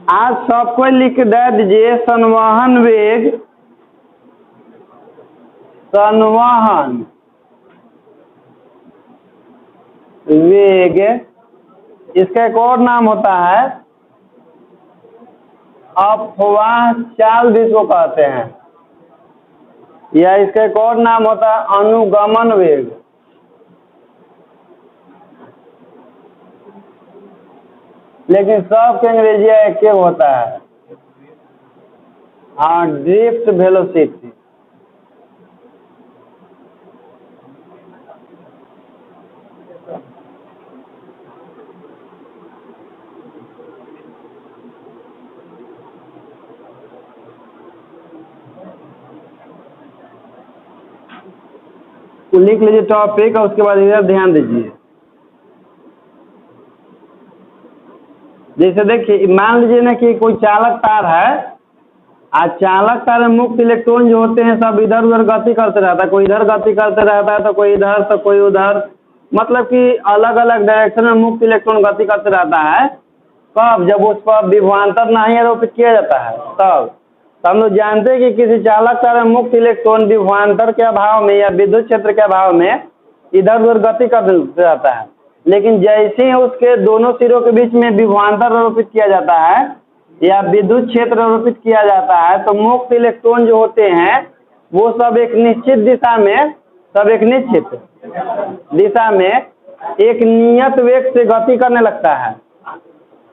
आज सबको लिख दे दीजिए संवहन वेग, संवहन वेग, इसका एक और नाम होता है अफवाह चाल भी इसको कहते हैं, या इसका एक और नाम होता है अनुगमन वेग। लेकिन सबके अंग्रेजी एक ही होता है, हाँ, ड्रिफ्ट वेलोसिटी। लिख लीजिए टॉपिक और उसके बाद इधर ध्यान दीजिए। जैसे देखिए, मान लीजिए ना कि कोई चालक तार है, आज चालक तार में मुक्त इलेक्ट्रॉन जो होते हैं सब इधर उधर गति करते रहता है, कोई इधर गति करते रहता है तो कोई इधर तो कोई उधर, मतलब कि अलग अलग डायरेक्शन में मुक्त इलेक्ट्रॉन गति करते रहता है। कब? जब उस पर विभवांतर नहीं आरोपित किया जाता है तब। तो हम लोग जानते हैं कि किसी चालक तार में मुक्त इलेक्ट्रॉन विभवांतर के अभाव में या विद्युत क्षेत्र के अभाव में इधर उधर गति करते रहता है। लेकिन जैसे ही उसके दोनों सिरों के बीच में विभवांतर आरोपित किया जाता है या विद्युत क्षेत्र आरोपित किया जाता है तो मुक्त इलेक्ट्रॉन जो होते हैं वो सब एक निश्चित दिशा में, सब एक निश्चित दिशा में एक नियत वेग से गति करने लगता है।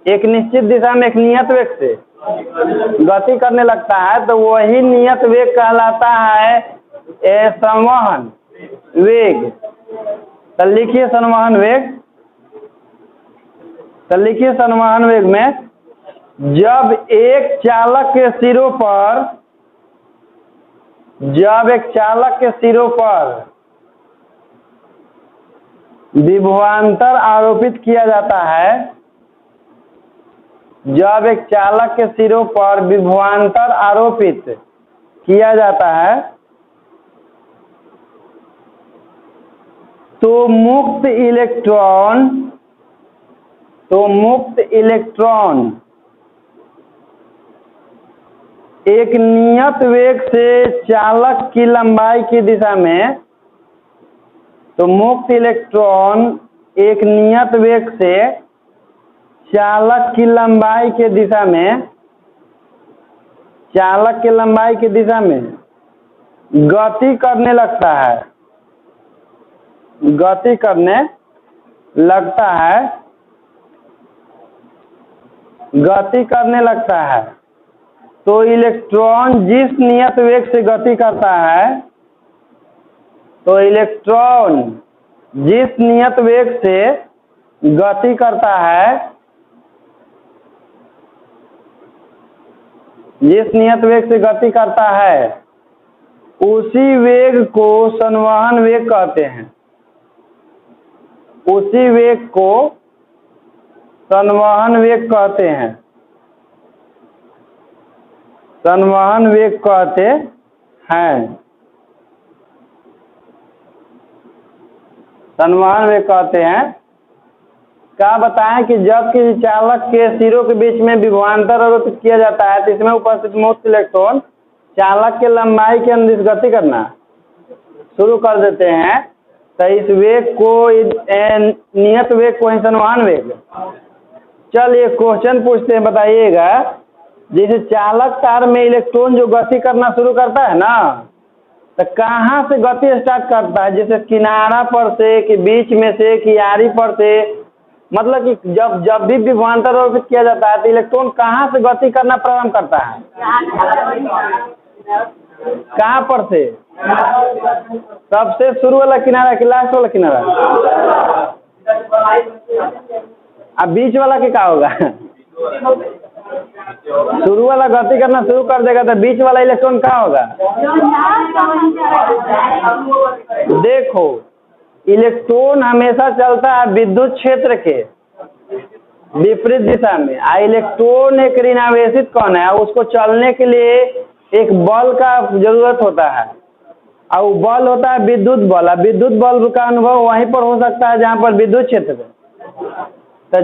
एक निश्चित दिशा में एक नियत वेग से गति करने लगता है, तो वही नियत वेग कहलाता है संवहन वेग। तो लिखिए संवहन वेग। तो लिखिए संवहन वेग में, जब एक चालक के सिरों पर, जब एक चालक के सिरों पर विभवांतर आरोपित किया जाता है, जब एक चालक के सिरों पर विभवांतर आरोपित किया जाता है तो मुक्त इलेक्ट्रॉन एक नियत वेग से चालक की लंबाई की दिशा में, तो मुक्त इलेक्ट्रॉन एक नियत वेग से चालक की लंबाई के दिशा में, चालक की लंबाई की दिशा में गति करने लगता है, गति करने लगता है, गति करने लगता है। तो इलेक्ट्रॉन जिस नियत वेग से गति करता है, तो इलेक्ट्रॉन जिस नियत वेग से गति करता है, जिस नियत वेग से गति करता है उसी वेग को संवहन वेग कहते हैं। उसी वेग को संवहन वेग कहते हैं, संवहन वेग कहते हैं, संवहन वेग कहते हैं। क्या बताएं कि जब किसी चालक के सिरों के बीच में विभवांतर आरोपित किया जाता है तो इसमें उपस्थित मुक्त इलेक्ट्रॉन चालक के लंबाई के अनुदिश गति करना शुरू कर देते हैं। तो इस वेग को, नियत वेग को संवहन वेग। चलिए क्वेश्चन पूछते हैं, बताइएगा। जैसे चालक तार में इलेक्ट्रॉन जो गति करना शुरू करता है ना, तो कहाँ से गति स्टार्ट करता है? जैसे किनारा पर से कि बीच में से कि आरी पर से, मतलब कि जब भी विभवांतर आरोपित किया जाता है तो इलेक्ट्रॉन कहाँ से गति करना प्रारंभ करता है? कहाँ पर से? सबसे शुरू वाला किनारा कि लास्ट वाला किनारा? अब बीच वाला के क्या होगा? शुरू वाला गति करना शुरू कर देगा तो बीच वाला इलेक्ट्रॉन कहाँ होगा? देखो, इलेक्ट्रॉन हमेशा चलता है विद्युत क्षेत्र के विपरीत दिशा में। इलेक्ट्रॉन एक ऋणावेशित कण है, उसको चलने के लिए एक बल का जरूरत होता है। और बल होता है विद्युत बल। अब विद्युत बल का अनुभव वहीं पर हो सकता है जहाँ पर विद्युत क्षेत्र है। तो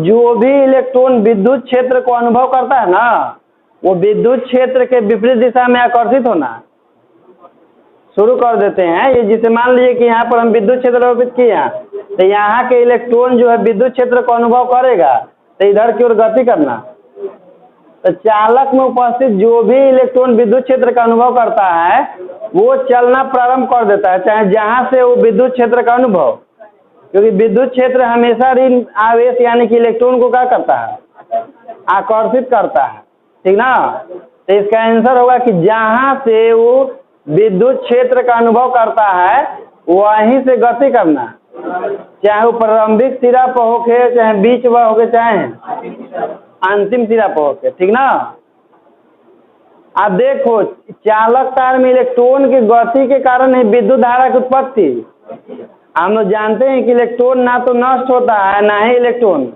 जो भी इलेक्ट्रॉन विद्युत क्षेत्र को अनुभव करता है ना, वो विद्युत क्षेत्र के विपरीत दिशा में आकर्षित होना शुरू कर देते हैं। ये जिसे मान लीजिए कि यहाँ पर हम विद्युत क्षेत्र आरोपित किए हैं, तो यहाँ के इलेक्ट्रॉन जो है विद्युत क्षेत्र को अनुभव करेगा तो इधर की ओर गति करना। तो चालक में उपस्थित जो भी इलेक्ट्रॉन विद्युत क्षेत्र का अनुभव करता है वो चलना प्रारंभ कर देता है, चाहे जहाँ से वो विद्युत क्षेत्र का अनुभव, क्योंकि विद्युत क्षेत्र हमेशा ऋण आवेश यानी कि इलेक्ट्रॉन को क्या करता है, आकर्षित करता है। ठीक ना। तो इसका आंसर होगा कि जहाँ से वो विद्युत क्षेत्र का अनुभव करता है वहीं से गति करना, चाहे वो प्रारंभिक सिरा पर होके, चाहे बीच में होके, चाहे अंतिम सिरा पर होके। ठीक ना। अब देखो चालक तार में इलेक्ट्रॉन की गति के कारण ही विद्युत धारा की उत्पत्ति। हम लोग जानते हैं कि इलेक्ट्रॉन ना तो नष्ट होता है ना ही इलेक्ट्रॉन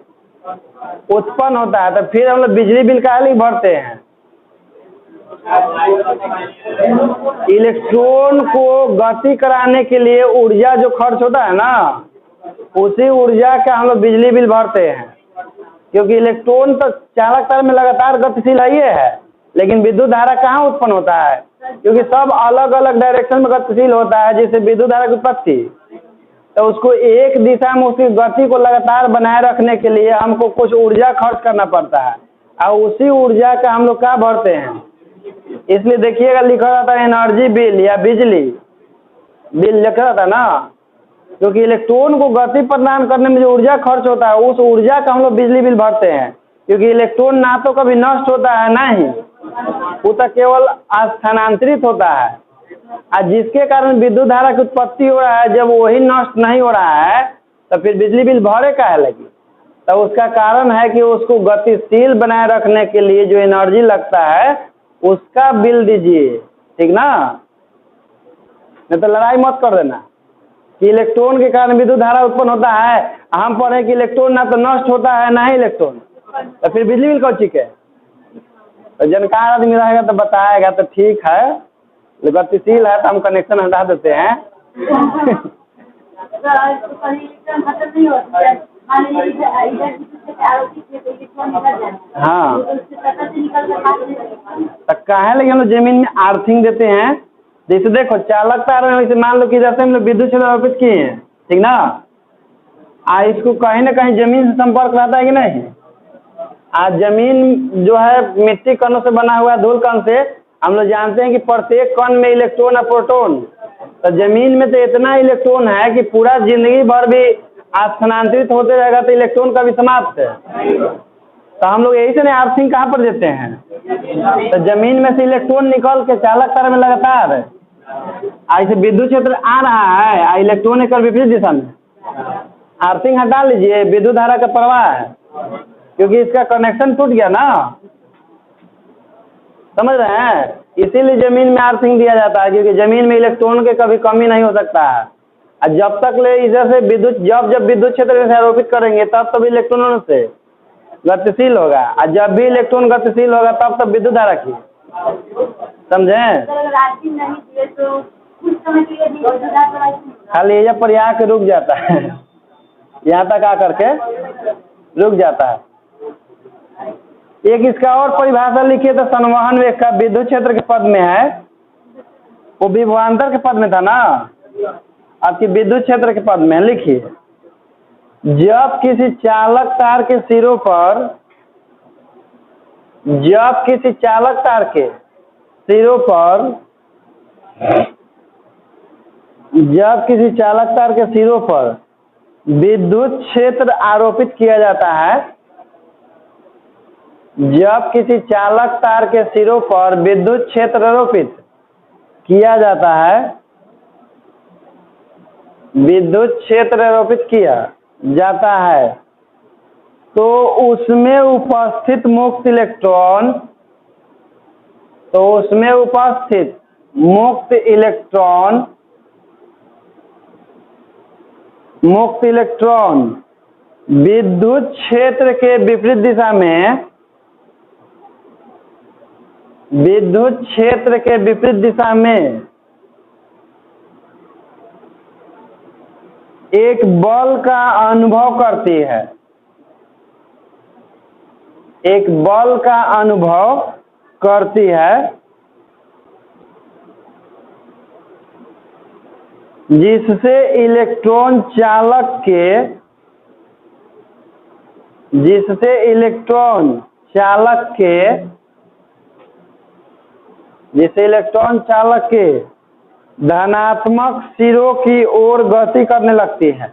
उत्पन्न होता है, तो फिर हम लोग बिजली बिल काहे लिए भरते हैं। इलेक्ट्रॉन को गति कराने के लिए ऊर्जा जो खर्च होता है ना, उसी ऊर्जा का हम लोग बिजली बिल भरते हैं। क्योंकि इलेक्ट्रॉन तो चालक तार में लगातार गतिशील है, लेकिन विद्युत धारा कहाँ उत्पन्न होता है, क्योंकि सब अलग अलग डायरेक्शन में गतिशील होता है, जिससे विद्युत धारा की उत्पत्ति। तो उसको एक दिशा में उसकी गति को लगातार बनाए रखने के लिए हमको कुछ ऊर्जा खर्च करना पड़ता है, और उसी ऊर्जा का हम लोग क्या भरते हैं। इसलिए देखिएगा लिखा रहता है एनर्जी बिल या बिजली बिल लिखा रहता है ना, क्योंकि इलेक्ट्रॉन को गति प्रदान करने में जो ऊर्जा खर्च होता है उस ऊर्जा का हम लोग बिजली बिल भरते हैं। क्योंकि इलेक्ट्रॉन ना तो कभी नष्ट होता है ना ही वो तो केवल स्थानांतरित होता है, और जिसके कारण विद्युत धारा की उत्पत्ति हो रहा है, जब वही नष्ट नहीं हो रहा है तो फिर बिजली बिल भरे काहे लगी। तो उसका कारण है कि उसको गतिशील बनाए रखने के लिए जो एनर्जी लगता है उसका बिल दीजिए। ठीक ना। नहीं तो लड़ाई मत कर देना कि इलेक्ट्रॉन के कारण विद्युत धारा उत्पन्न होता है। हम पढ़े कि इलेक्ट्रॉन ना तो नष्ट होता है ना ही इलेक्ट्रॉन, तो फिर बिजली बिल कौन चीज है। तो जानकार आदमी रहेगा तो बताएगा तो ठीक है, गतिशील है तो हम कनेक्शन हटा देते हैं। हाँ, तो काहे लगे हम लोग जमीन में आर्थिंग देते हैं। जैसे देखो चालक तार में वैसे मान लो कि जैसे हम लोग विद्युत क्षेत्र आरोपित किए हैं, ठीक ना। इसको कहीं ना कहीं जमीन से संपर्क रहता है कि नहीं। आज जमीन जो है मिट्टी कणों से बना हुआ धूल कण से, हम लोग जानते हैं कि प्रत्येक कण में इलेक्ट्रॉन और प्रोटॉन। तो जमीन में तो इतना इलेक्ट्रॉन है कि पूरा जिंदगी भर भी स्थानांतरित होते रहेगा तो इलेक्ट्रॉन का भी समाप्त है। तो हम लोग यही से नहीं आर्थिंग कहाँ पर देते हैं, तो जमीन में से इलेक्ट्रॉन निकल के चालक तार में लगातार ऐसे विद्युत क्षेत्र आ रहा है, इलेक्ट्रॉन एक विपरीत दिशा में। आर्थिंग हटा लीजिए, विद्युत धारा का प्रवाह है, क्योंकि इसका कनेक्शन टूट गया ना, समझ रहे हैं। इसीलिए जमीन में आर्थिंग दिया जाता है, क्योंकि जमीन में इलेक्ट्रॉन के कभी कमी नहीं हो सकता है। और जब तक ले इधर से विद्युत जब विद्युत क्षेत्र से आरोपित करेंगे तब इलेक्ट्रॉनों से गतिशील होगा, और जब भी इलेक्ट्रॉन गतिशील होगा तब विद्युत धारा की, समझे। खाली यहाँ पर यहाँ के रुक जाता है, यहाँ तक आकर के रुक जाता है। एक इसका और परिभाषा लिखिए तो संवहन वेग का विद्युत क्षेत्र के पद में है, वो विभवांतर के पद में था ना, आपकी विद्युत क्षेत्र के पद में लिखिए। जब किसी चालक तार के सिरों पर विद्युत क्षेत्र आरोपित किया जाता है, जब किसी चालक तार के सिरों पर विद्युत क्षेत्र आरोपित किया जाता है, विद्युत क्षेत्र आरोपित किया जाता है, तो उसमें उपस्थित मुक्त इलेक्ट्रॉन विद्युत क्षेत्र के विपरीत दिशा में एक बल का अनुभव करती है, एक बल का अनुभव करती है जिससे इलेक्ट्रॉन चालक के धनात्मक सिरों की ओर गति करने लगती है,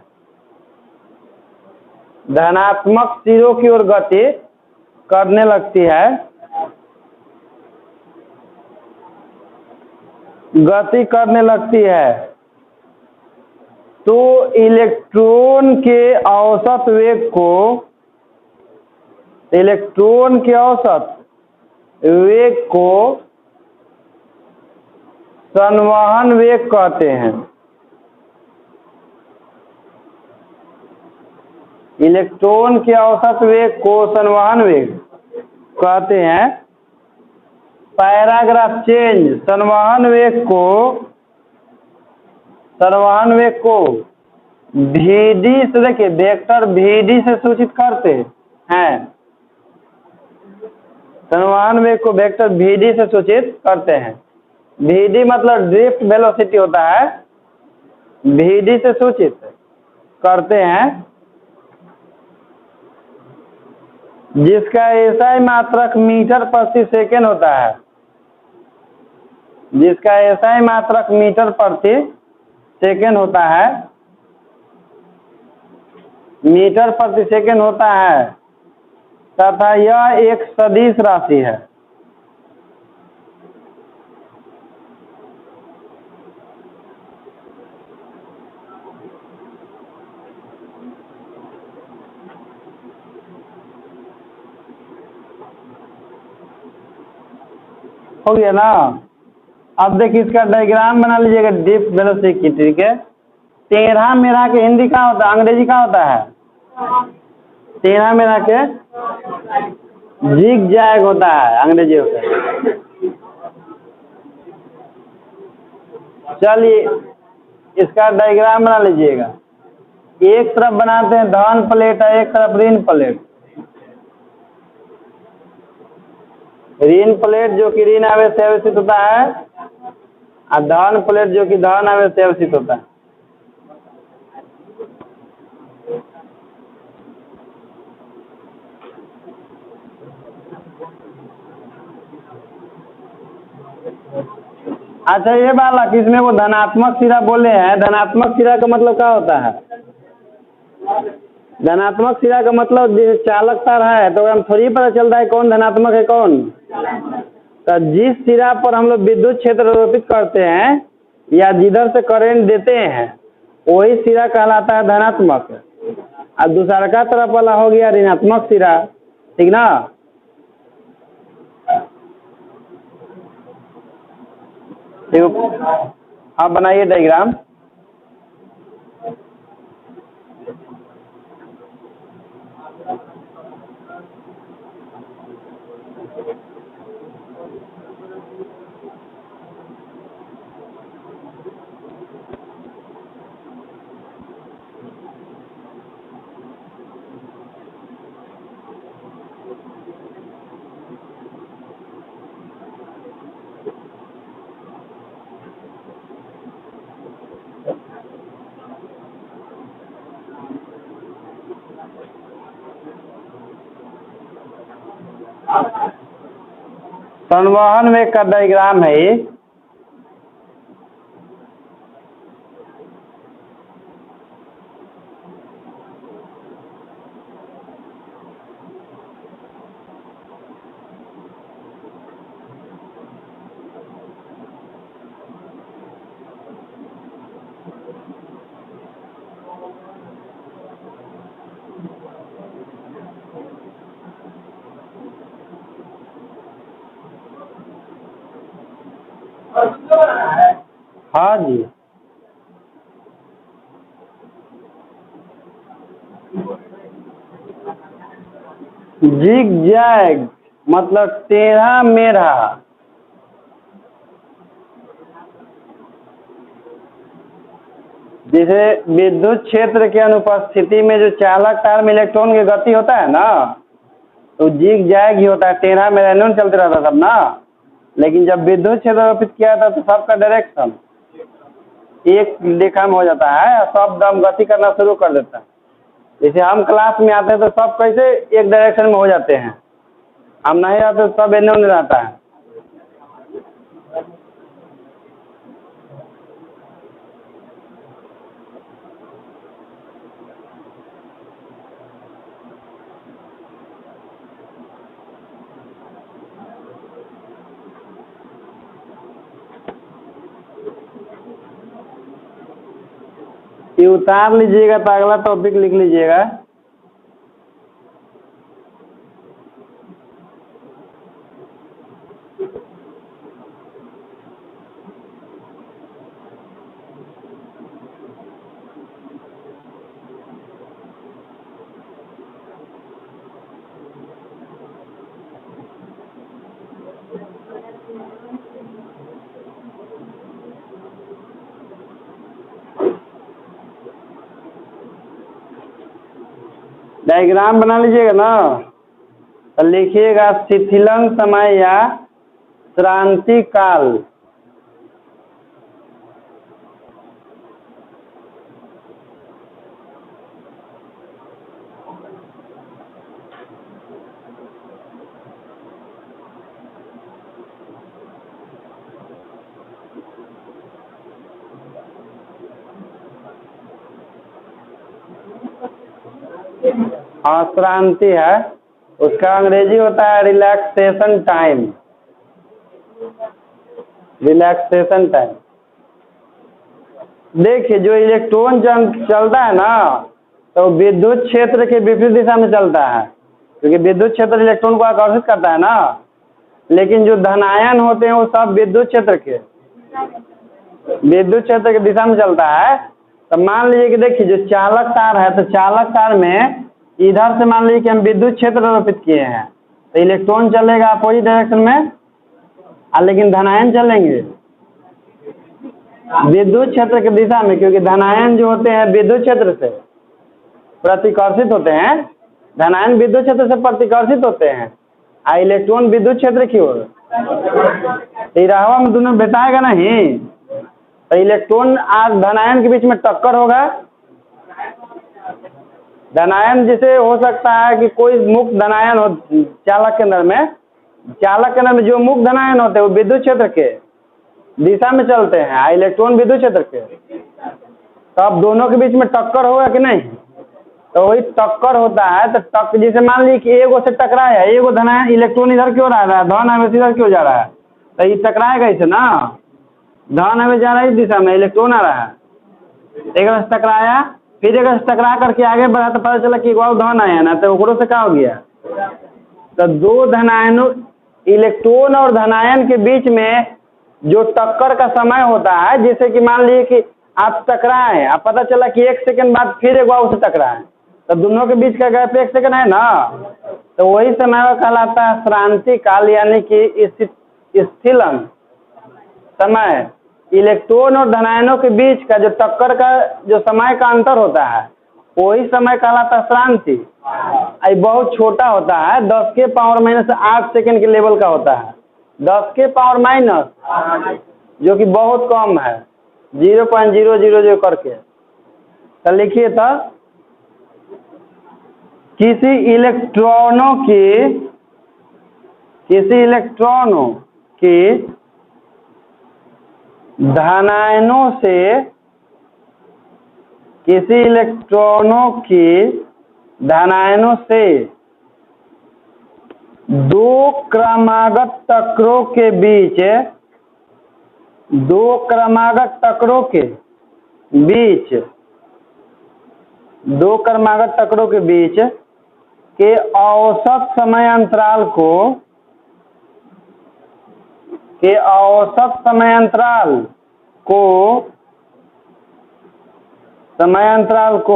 धनात्मक सिरों की ओर गति करने लगती है, तो इलेक्ट्रॉन के औसत वेग को संवहन वेग कहते हैं। इलेक्ट्रॉन के औसत वेग को संवहन वेग कहते हैं। Paragraph change. संवहन वेग को VD से, देखिए वेक्टर VD से सूचित करते हैं। संवहन वेग को वेक्टर VD से सूचित करते हैं। VD मतलब ड्रिफ्ट वेलोसिटी होता है, VD से सूचित करते हैं, जिसका SI मात्रक मीटर प्रति सेकेंड होता है, जिसका SI मात्रक मीटर प्रति सेकेंड होता है, मीटर प्रति सेकेंड होता है, तथा यह एक सदिश राशि है। हो गया ना। अब देखिए इसका डायग्राम बना लीजिएगा ड्रिफ्ट वेलोसिटी की। ठीक है, टेढ़ा मेढ़ा के हिंदी क्या होता है, अंग्रेजी क्या होता है? टेढ़ा मेढ़ा के जिग जैग होता है, अंग्रेजी होता है। चलिए इसका डायग्राम बना लीजिएगा। एक तरफ बनाते हैं धन प्लेट है, एक तरफ ऋण प्लेट। ऋण प्लेट जो कि ऋण आवेश से अवस्थित होता है, और धन प्लेट जो कि धन आवेश से अवस्थित होता है। अच्छा ये वाला किसमें वो धनात्मक सिरा बोले हैं, धनात्मक सिरा का मतलब क्या होता है? धनात्मक सिरा का मतलब चालक तार है तो हम थोड़ी पता चलता है कौन धनात्मक है कौन। तो जिस सिरा पर हम लोग विद्युत क्षेत्र आरोपित करते हैं या जिधर से करंट देते हैं वही सिरा कहलाता है धनात्मक, और दूसरा का तरफ वाला हो गया ऋणात्मक सिरा। ठीक ना। आप बनाइए डायग्राम। संवहन वेग का डायग्राम है ये। हाँ जी, जिग जैग मतलब टेढ़ा मेढ़ा। जैसे विद्युत क्षेत्र के अनुपस्थिति में जो चालक तार में इलेक्ट्रॉन की गति होता है ना, तो जिग जैग ही होता है, टेढ़ा मेरा चलते रहता सब ना। लेकिन जब विद्युत क्षेत्र आरोपित किया था तो सबका डायरेक्शन एक रेखा में हो जाता है, सब दम गति करना शुरू कर देता है। जैसे हम क्लास में आते हैं तो सब कैसे एक डायरेक्शन में हो जाते हैं, हम नहीं आते तो सब एने ओने रहता है। ये उतार लीजिएगा तो अगला टॉपिक लिख लीजिएगा। डायग्राम बना लीजिएगा ना, तो लिखिएगा शिथिलन समय या क्रांति काल। हाँ, क्रांति है, उसका अंग्रेजी होता है रिलैक्सेशन टाइम। Relaxation time. देखिए जो इलेक्ट्रॉन चलता है ना, तो विद्युत क्षेत्र के विपरीत दिशा में चलता है, क्योंकि विद्युत क्षेत्र इलेक्ट्रॉन को आकर्षित करता है ना। लेकिन जो धनायन होते हैं वो सब विद्युत क्षेत्र के दिशा में चलता है। तो मान लीजिए कि देखिए जो चालक तार है, तो चालक तार में इधर से मान लीजिए कि हम विद्युत क्षेत्र आरोपित किए हैं, तो इलेक्ट्रॉन चलेगा अपोजिट डायरेक्शन में, लेकिन धनायन चलेंगे विद्युत क्षेत्र की दिशा में, क्योंकि धनायन जो होते हैं विद्युत क्षेत्र से प्रतिकर्षित होते हैं। धनायन विद्युत क्षेत्र से प्रतिकर्षित होते हैं, इलेक्ट्रॉन विद्युत क्षेत्र की ओर। हवा में दोनों भेटाएगा नहीं, तो इलेक्ट्रॉन आज धनायन के बीच में टक्कर होगा। धनायन जिसे हो सकता है कि कोई मुक्त धनायन हो चालक के अंदर में, जो मुक्त धनायन होते हैं वो विद्युत क्षेत्र के दिशा में चलते हैं, इलेक्ट्रॉन विद्युत क्षेत्र के। तो अब दोनों के बीच में टक्कर होगा कि नहीं, तो वही टक्कर होता है। तो जैसे मान लीजिए कि एगो से टकराया, एगो धनायन इलेक्ट्रॉन इधर क्यों आ रहा है, धन आवेश इधर क्यों जा रहा है, तो ये टकराएगा इसे ना, धन आवेश जा रहा है इस दिशा में, इलेक्ट्रॉन आ रहा है। एक से टकराया, फिर एक से टकरा करके आगे बढ़ा तो पता चला कि वो धन आया ना, तो ओकरो से क्या हो गया। तो दो धनायनों इलेक्ट्रॉन और धनायन के बीच में जो टक्कर का समय होता है, जैसे कि मान लीजिए कि आप टकराए, आप पता चला कि 1 सेकंड बाद फिर एक बार उसे टकराए, तो दोनों के बीच का गैप 1 सेकंड है ना, तो वही समय कहलाता है क्रांति काल, यानी कि स्थिलन समय। इलेक्ट्रॉन और धनायनों के बीच का जो टक्कर का जो समय का अंतर होता है, वही समय कहलाता है क्रांति। बहुत छोटा होता है, 10 के पावर माइनस 8 सेकंड के लेवल का होता है, 10 के पावर माइनस, जो कि बहुत कम है, 0.000 करके। तो लिखिए, तो किसी इलेक्ट्रॉनों की धनायनों से दो क्रमागत टक्करों के बीच के औसत समय अंतराल को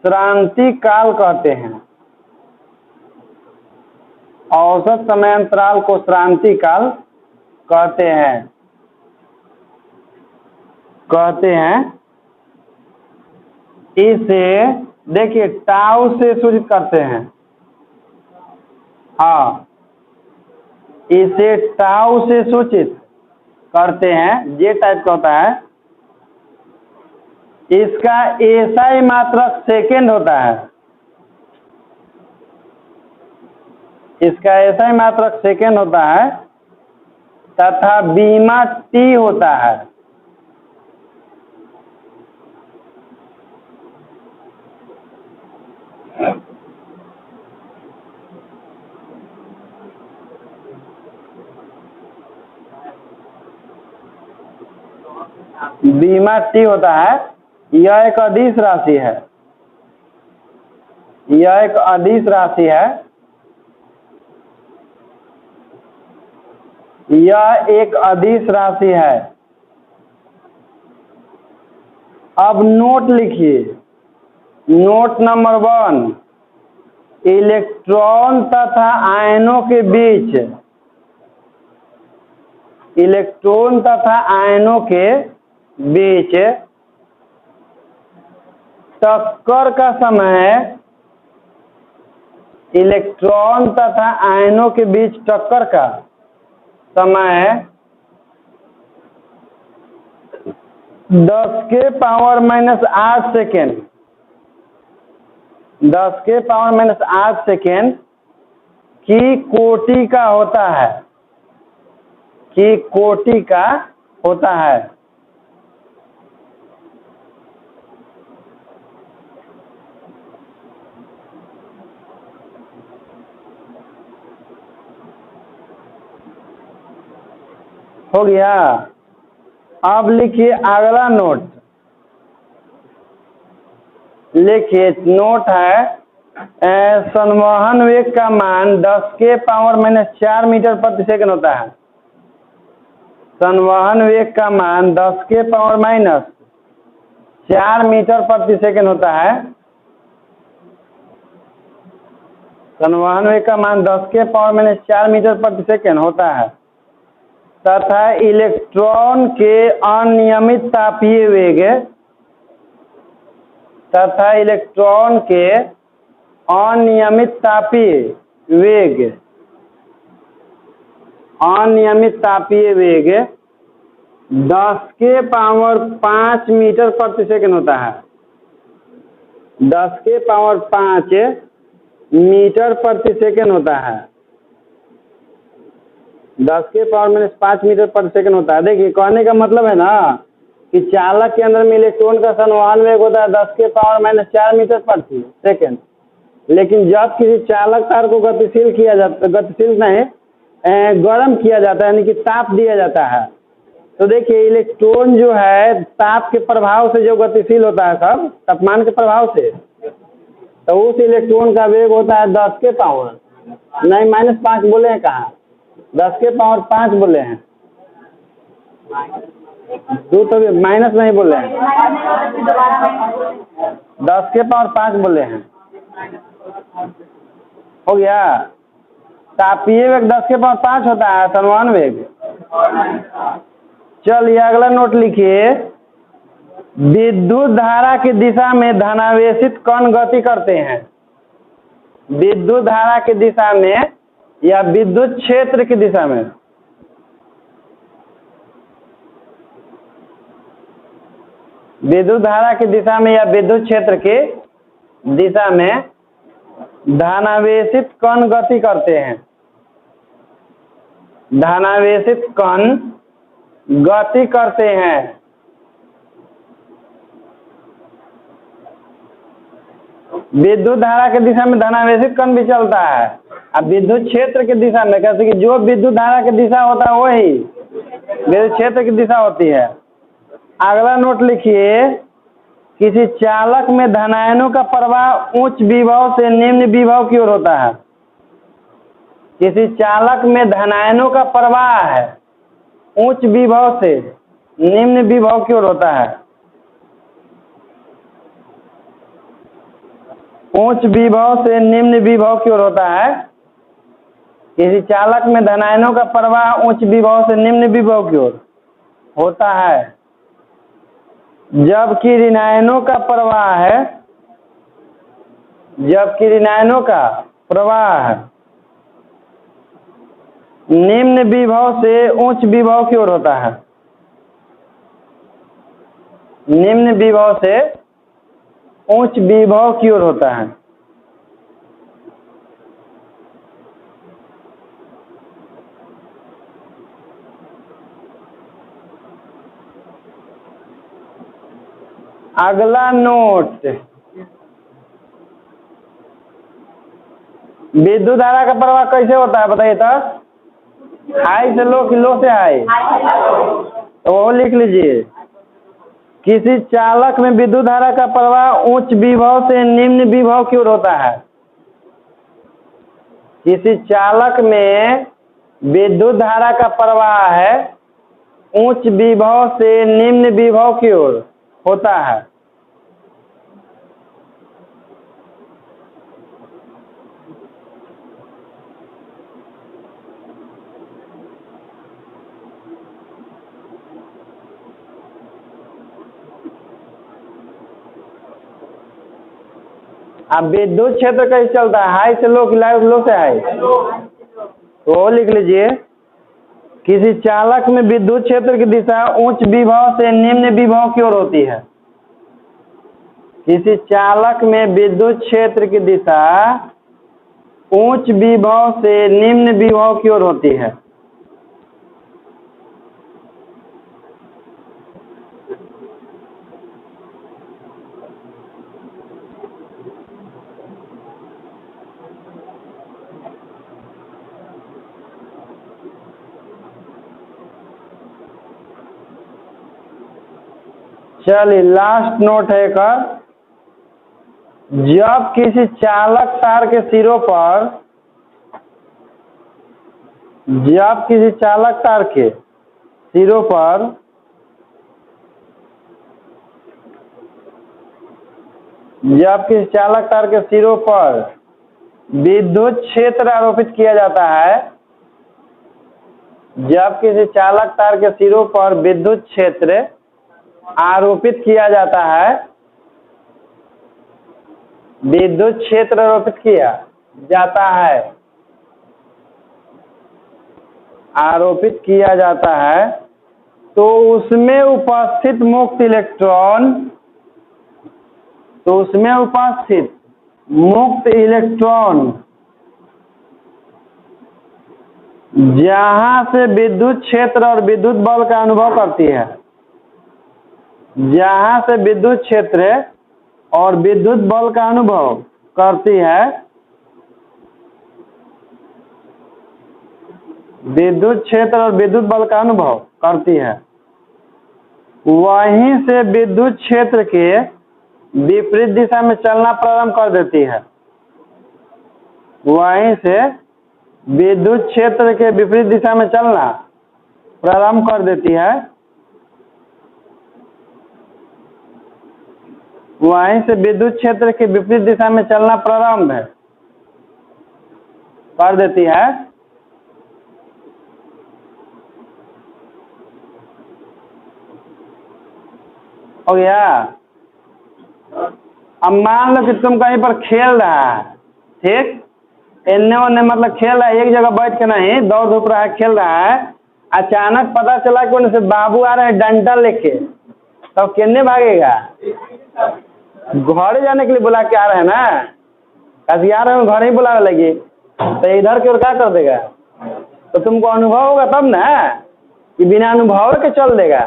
क्रांति काल कहते हैं। औसत समय अंतराल को क्रांति काल कहते हैं। इसे देखिए टाउ से सूचित करते हैं। हाँ, इसे टाउ से सूचित करते हैं, जे टाइप का होता है। इसका एसआई मात्रक सेकेंड होता है। इसका एसआई मात्रक सेकेंड होता है तथा बीमा टी होता है। बीमा टी होता है। यह एक अदिश राशि है। यह एक अदिश राशि है। यह एक अदिश राशि है। अब नोट लिखिए। नोट नंबर 1, इलेक्ट्रॉन तथा आयनों के बीच, इलेक्ट्रॉन तथा आयनों के बीच टक्कर का समय, इलेक्ट्रॉन तथा आयनों के बीच टक्कर का समय 10⁻⁸ सेकेंड, 10⁻⁸ सेकेंड की कोटि का होता है, की कोटि का होता है। हो गया। अब लिखिए अगला नोट। लिखिए नोट है संवहन वेग का मान 10⁻⁴ मीटर प्रति सेकंड होता है। संवहन वेग का मान 10⁻⁴ मीटर प्रति सेकंड होता है। संवहन वेग का मान 10⁻⁴ मीटर प्रति सेकंड होता है तथा इलेक्ट्रॉन के अनियमित तापीय वेग, तथा इलेक्ट्रॉन के अनियमित तापीय वेग, अनियमित तापीय वेग 10⁵ मीटर प्रति सेकंड होता है। 10⁵ मीटर प्रति सेकंड होता है। 10⁻⁵ मीटर प्रति सेकंड होता है। देखिए कहने का मतलब है ना कि चालक के अंदर में इलेक्ट्रॉन का संवहन वेग होता है 10⁻⁴ मीटर प्रति सेकंड। लेकिन जब किसी चालक तार को गतिशील किया जाता, गतिशील नहीं गर्म किया जाता है, यानी कि ताप दिया जाता है, तो देखिए इलेक्ट्रॉन जो है ताप के प्रभाव से जो गतिशील होता है, सब तापमान के प्रभाव से, तो उस इलेक्ट्रॉन का वेग होता है 10⁻, नहीं -5 बोले हैं कहाँ, 10⁻5 बोले हैं। तो माइनस नहीं बोले हैं, 10⁻5 बोले हैं। हो गया। तापीय वेग 10⁻5 होता है संवहन वेग। चलिए अगला नोट लिखिए। विद्युत धारा की दिशा में धनावेशित कण गति करते हैं। विद्युत धारा की दिशा में या विद्युत क्षेत्र की दिशा में, विद्युत धारा की दिशा में या विद्युत क्षेत्र की दिशा में धनावेशित कण गति करते हैं। धनावेशित कण गति करते हैं। विद्युत धारा की दिशा में धनावेशित कण भी चलता है। अब विद्युत क्षेत्र की दिशा में कैसे कि जो विद्युत धारा की दिशा होता है वही विद्युत क्षेत्र की दिशा होती है। अगला नोट लिखिए। किसी चालक में धनायनों का प्रवाह उच्च विभव से निम्न विभव की ओर होता है। किसी चालक में धनायनों का प्रवाह है उच्च विभव से निम्न विभव की ओर होता है। उच्च विभव से निम्न विभव की ओर होता है। किसी चालक में धनायनों का प्रवाह उच्च विभव से निम्न विभव की ओर होता है। जबकि ऋणायनों का प्रवाह है, जबकि ऋणायनों का प्रवाह निम्न विभव से उच्च विभव की ओर होता है। निम्न विभव से उच्च विभव की ओर होता है। अगला नोट, विद्युत धारा का प्रवाह कैसे होता है बताइए तो? हाई से लो कि लो से हाई? तो वो लिख लीजिए। किसी चालक में विद्युत धारा का प्रवाह उच्च विभव से निम्न विभव की ओर होता है। किसी चालक में विद्युत धारा का प्रवाह है उच्च विभव से निम्न विभव की ओर होता है। अब विद्युत क्षेत्र कैसे चलता है? हाई से लो कि लो से हाई? तो लिख लीजिए। किसी चालक में विद्युत क्षेत्र की दिशा उच्च विभव से निम्न विभव की ओर होती है। किसी चालक में विद्युत क्षेत्र की दिशा उच्च विभव से निम्न विभव की ओर होती है। चलिए लास्ट नोट है एक। जब किसी चालक तार के सिरों पर, जब किसी चालक तार के सिरों पर जब किसी चालक तार के सिरों पर विद्युत क्षेत्र आरोपित किया जाता है, जब किसी चालक तार के सिरों पर विद्युत क्षेत्र आरोपित किया जाता है, विद्युत क्षेत्र आरोपित किया जाता है, आरोपित किया जाता है, तो उसमें उपस्थित मुक्त इलेक्ट्रॉन, तो उसमें उपस्थित मुक्त इलेक्ट्रॉन जहां से विद्युत क्षेत्र और विद्युत बल का अनुभव करती है, जहां से विद्युत क्षेत्र और विद्युत बल का अनुभव करती है, विद्युत क्षेत्र और विद्युत बल का अनुभव करती है, वहीं से विद्युत क्षेत्र के विपरीत दिशा में चलना प्रारंभ कर देती है। वहीं से विद्युत क्षेत्र के विपरीत दिशा में चलना प्रारंभ कर देती है, वहीं से विद्युत क्षेत्र के विपरीत दिशा में चलना प्रारंभ कर देती है। हो गया? अब मान लो कि तुम कहीं पर खेल रहा है, ठीक, इन्ने ओन्ने मतलब खेल रहा है, एक जगह बैठ के नहीं, दौड़ धूप रहा है, खेल रहा है, अचानक पता चला कि उनसे बाबू आ रहे हैं डंडा लेके, तो किन्ने भागेगा? घर जाने के लिए बुला के आ रहे हैं ना, कभी आ रहे हैं घर ही बुलाने लगी, तो इधर की ओर क्या कर देगा? तो तुमको अनुभव होगा तब ना, कि बिना अनुभव के चल देगा।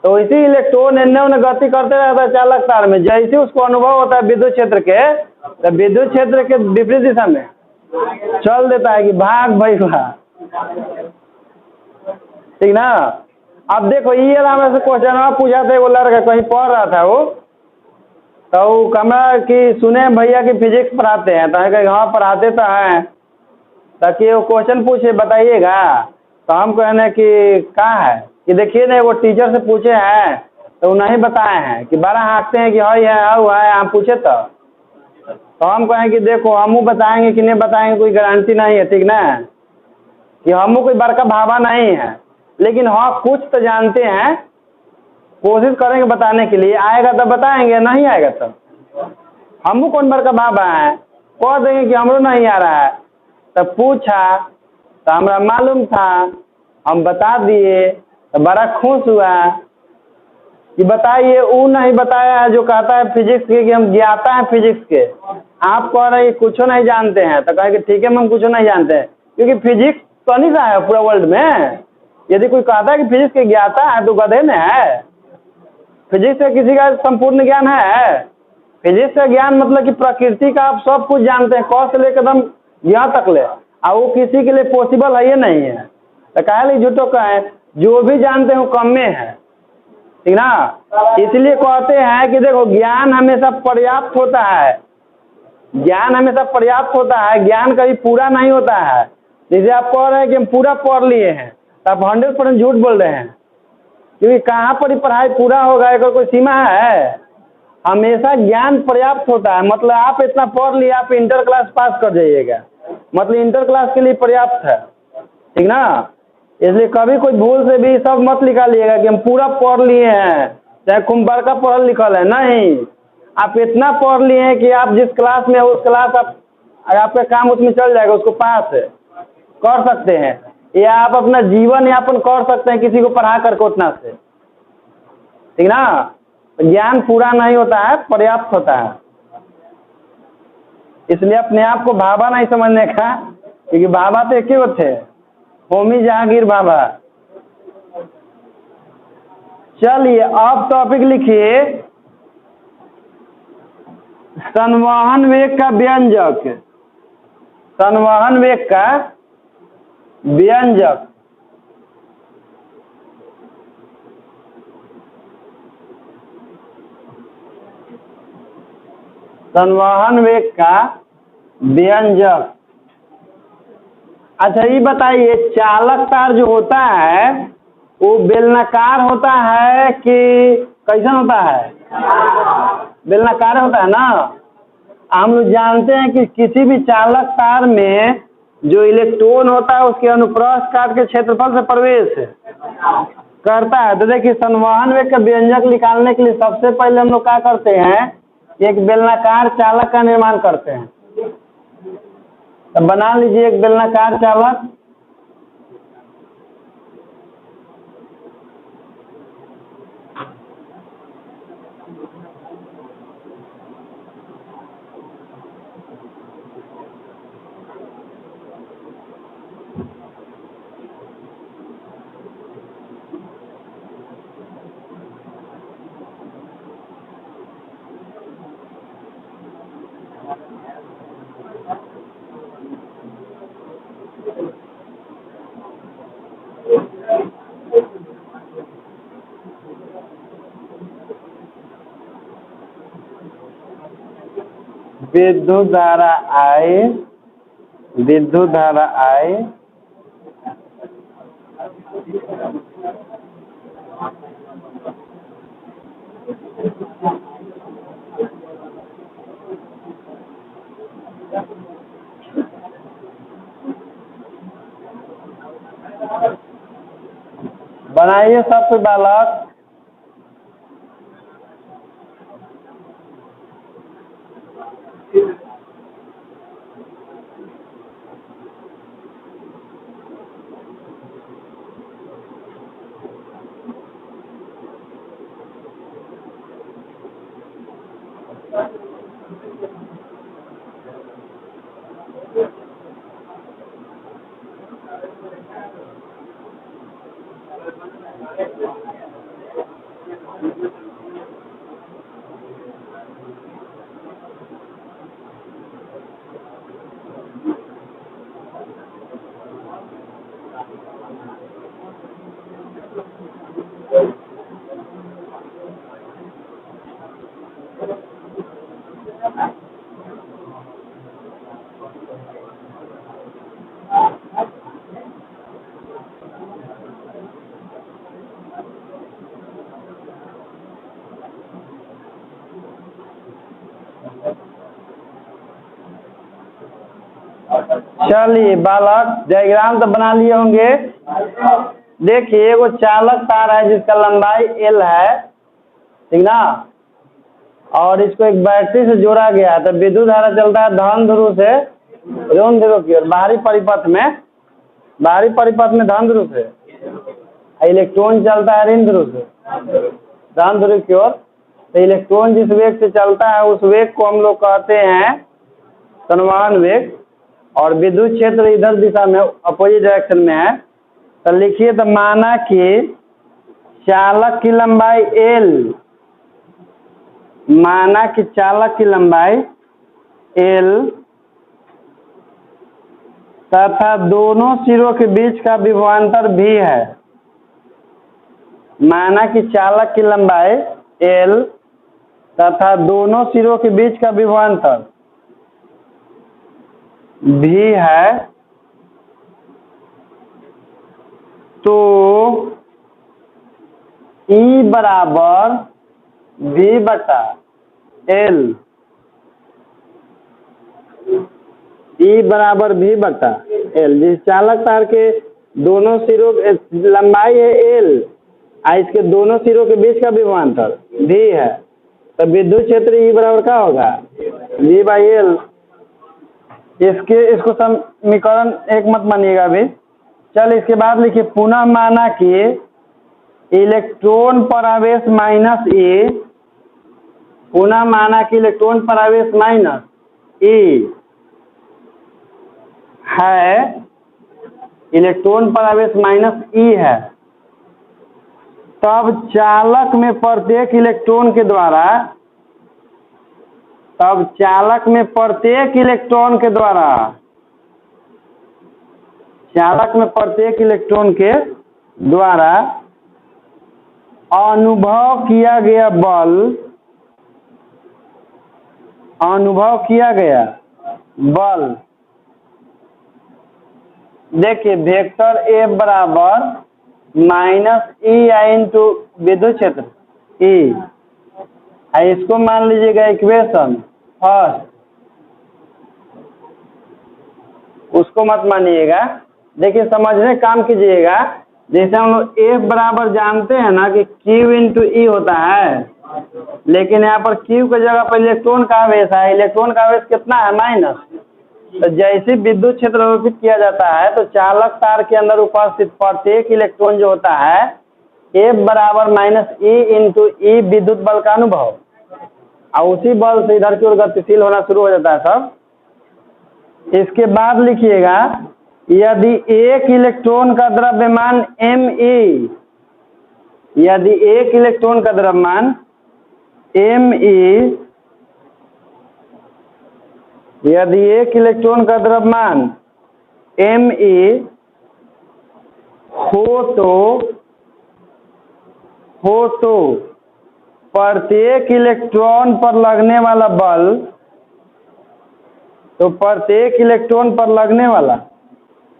तो इसी इलेक्ट्रॉन इन्ने उन्हें गति करते रहता है चालक तार में, जैसे उसको अनुभव होता है विद्युत क्षेत्र के, तो विद्युत क्षेत्र के विपरीत दिशा में चल देता है कि भाग भाई भाग, ठीक ना। अब देखो ये हमें से क्वेश्चन पूछा था, वो लड़का कहीं पढ़ रहा था, वो तो कमरा कि सुने भैया कि फिजिक्स पढ़ाते हैं, तो कहीं हाँ पढ़ाते तो हैं, ताकि वो क्वेश्चन पूछे बताइएगा, तो हम कहने कि कहाँ है कि देखिए ना, वो टीचर से पूछे हैं तो नहीं बताए हैं, कि बड़ा हाँकते हैं कि हई है हाउ है, हम पूछे तो हम कहें कि देखो हम बताएंगे कि नहीं बताएंगे कोई गारंटी नहीं है, ठीक ना, कि हम कोई बड़का भावा नहीं है, लेकिन हाँ कुछ तो जानते हैं कोशिश करेंगे बताने के लिए, आएगा तब बताएंगे, नहीं आएगा तब हमू कौन बड़का बाबा है कह देंगे कि हमरो नहीं आ रहा है। तब पूछा तो हमारा मालूम था, हम बता दिए तो बड़ा खुश हुआ कि बताइए वो नहीं बताया है जो कहता है फिजिक्स के कि हम ज्ञाता है फिजिक्स के, आप कह रहे हैं कुछ नहीं जानते हैं। तो कहे कि ठीक है हम कुछ नहीं जानते हैं, क्योंकि फिजिक्स तो नहीं रहा है पूरा वर्ल्ड में। यदि कोई कहता है कि फिजिक्स के ज्ञाता है तो गधे में है। फिजिक्स से किसी का संपूर्ण ज्ञान है? फिजिक्स का ज्ञान मतलब कि प्रकृति का आप सब कुछ जानते हैं, क से लेकर एकदम यहाँ तक ले, और वो किसी के लिए पॉसिबल है ये नहीं है। तो कहे झूठो कहे, जो भी जानते हैं वो कम में है, ठीक ना। इसलिए कहते हैं कि देखो ज्ञान हमेशा पर्याप्त होता है, ज्ञान हमेशा पर्याप्त होता है, ज्ञान कभी पूरा नहीं होता है। जैसे आप कह रहे हैं कि हम पूरा पढ़ लिए हैं तो आप 100% झूठ बोल रहे हैं, क्योंकि कहाँ पर ही पढ़ाई पूरा होगा, एक कोई सीमा है। हमेशा ज्ञान पर्याप्त होता है, मतलब आप इतना पढ़ लिए आप इंटर क्लास पास कर जाइएगा, मतलब इंटर क्लास के लिए पर्याप्त है, ठीक ना। इसलिए कभी कोई भूल से भी सब मत निकालिएगा कि हम पूरा पढ़ लिए हैं, चाहे खूब बड़का पढ़ल लिखल है, नहीं। आप इतना पढ़ लिए हैं कि आप जिस क्लास में उस क्लास आप आपका काम उसमें चल जाएगा, उसको पास कर सकते हैं, या आप अपना जीवन यापन कर सकते हैं किसी को पढ़ा करके उतना से, ठीक ना। ज्ञान पूरा नहीं होता है, पर्याप्त होता है। इसलिए अपने आप को बाबा नहीं समझने का, क्योंकि बाबा तो एक ही थे, होमी जहांगीर बाबा। चलिए अब टॉपिक लिखिए, संवहन वेग का व्यंजक। संवहन वेग का व्यंजक। संवहन वेग का व्यंजक। अच्छा ये बताइए, चालक तार जो होता है वो बेलनाकार होता है कि कैसा होता है? बेलनाकार होता है ना। हम लोग जानते हैं कि किसी भी चालक तार में जो इलेक्ट्रॉन होता है उसके अनुप्रस्थ काट के क्षेत्रफल से प्रवेश करता है। तो देखिए संवहन वेग का व्यंजक निकालने के लिए सबसे पहले हम लोग क्या करते हैं, एक बेलनाकार चालक का निर्माण करते हैं। तो बना लीजिए एक बेलनाकार चालक। विद्युत धारा आई, विद्युत धारा आई, बनाइए सबसे बालक। चलिए बालक डायग्राम तो बना लिए होंगे। देखिए वो चालक तार है जिसका लंबाई L है, ठीक ना। और इसको एक बैटरी से जोड़ा गया है, तो विद्युत धारा चलता है धन ध्रुव से ऋण ध्रुव की ओर, बाहरी परिपथ में धन ध्रुव से, इलेक्ट्रॉन चलता है ऋण ध्रुव से धन ध्रुव की ओर। तो इलेक्ट्रॉन जिस वेग से चलता है उस वेग को हम लोग कहते हैं संवहन वेग, और विद्युत क्षेत्र इधर दिशा में अपोजिट डायरेक्शन में है। तो लिखिए, तो माना कि चालक की लंबाई L, माना कि चालक की लंबाई L तथा दोनों सिरों के बीच का विभवांतर V है। माना कि चालक की लंबाई L तथा दोनों सिरों के बीच का विभवांतर V है, तो E बराबर V बटा L, E बराबर V बटा L। जिस चालक तार के दोनों सिरों लंबाई है L, इसके दोनों सिरों के बीच का विभवांतर V है, तो विद्युत क्षेत्र E बराबर क्या होगा V बाई L। इसको समीकरण 1 मत मानिएगा अभी। चल इसके बाद लिखिए, पुनः माना कि इलेक्ट्रॉन पर आवेश माइनस E, पुनः माना कि इलेक्ट्रॉन पर आवेश माइनस E है, इलेक्ट्रॉन पर आवेश माइनस E है, तब चालक में प्रत्येक इलेक्ट्रॉन के द्वारा, तब चालक में प्रत्येक इलेक्ट्रॉन के द्वारा, चालक में प्रत्येक इलेक्ट्रॉन के द्वारा अनुभव किया गया बल, अनुभव किया गया बल, देखिए वेक्टर ए बराबर माइनस ई आई इंटू विद्युत क्षेत्र ई, इसको मान लीजिएगा इक्वेशन फर्स्ट, उसको मत मानिएगा। देखिए समझने काम कीजिएगा, जैसे हम लोग F बराबर जानते हैं ना कि Q इंटू ई होता है, लेकिन यहाँ पर Q की जगह पर इलेक्ट्रॉन का आवेश है, इलेक्ट्रॉन का आवेश कितना है माइनस। तो जैसे विद्युत क्षेत्र आरोपित किया जाता है तो चालक तार के अंदर उपस्थित प्रत्येक इलेक्ट्रॉन जो होता है F बराबर माइनस ई इंटू ई विद्युत बल का अनुभव, और उसी बल से इधर की ओर गतिशील होना शुरू हो जाता है सब। इसके बाद लिखिएगा, यदि एक इलेक्ट्रॉन का द्रव्यमान Me, यदि एक इलेक्ट्रॉन का द्रव्यमान Me, यदि एक इलेक्ट्रॉन का द्रव्यमान Me हो तो प्रत्येक इलेक्ट्रॉन पर लगने वाला बल, तो प्रत्येक इलेक्ट्रॉन पर लगने वाला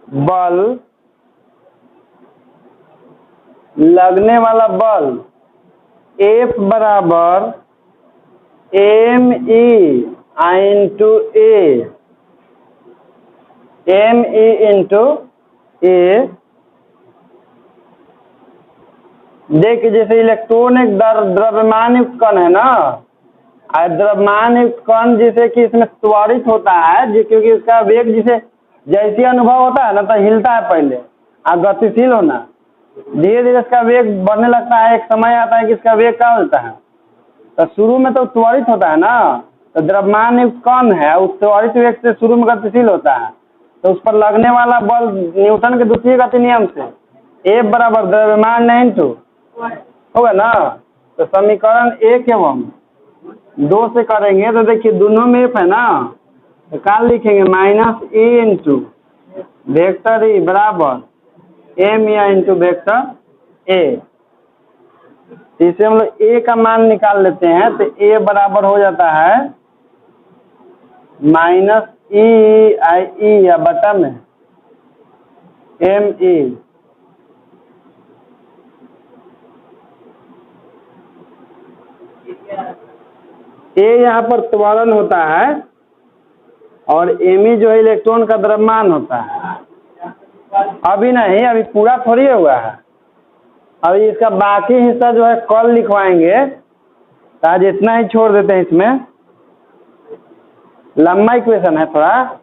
बल, लगने वाला बल F बराबर Me इंटू ए, Me इंटू ए। देखिए जैसे इलेक्ट्रॉन एक द्रव्यमान युक्त कण है ना, द्रव्यमान युक्त कण जैसे कि इसमें त्वरित होता है, क्योंकि इसका वेग जिसे जैसे अनुभव होता है ना तो हिलता है पहले, और गतिशील होना, धीरे धीरे इसका वेग बढ़ने लगता है, एक समय आता है कि इसका वेग क्या होता है, तो शुरू में तो त्वरित होता है ना, तो द्रव्यमान युक्त कण है, उस त्वरित वेग से शुरू में गतिशील होता है, तो उस पर लगने वाला बल न्यूटन के द्वितीय गति नियम से F बराबर द्रव्यमान इंटू होगा ना। तो समीकरण 1 एवं 2 से करेंगे तो देखिए दोनों में F है ना, तो क्या लिखेंगे minus E into vector E बराबर M इंटू वेक्टर A। इसे हम लोग A का मान निकाल लेते हैं, तो A बराबर हो जाता है माइनस E या बटा में ME, A यहाँ पर त्वरण होता है और Me जो है इलेक्ट्रॉन का द्रव्यमान होता है। अभी नहीं, अभी पूरा थोड़ी हुआ है, अभी इसका बाकी हिस्सा जो है कल लिखवाएंगे, तो आज इतना ही छोड़ देते हैं इसमें, लंबा इक्वेशन है थोड़ा।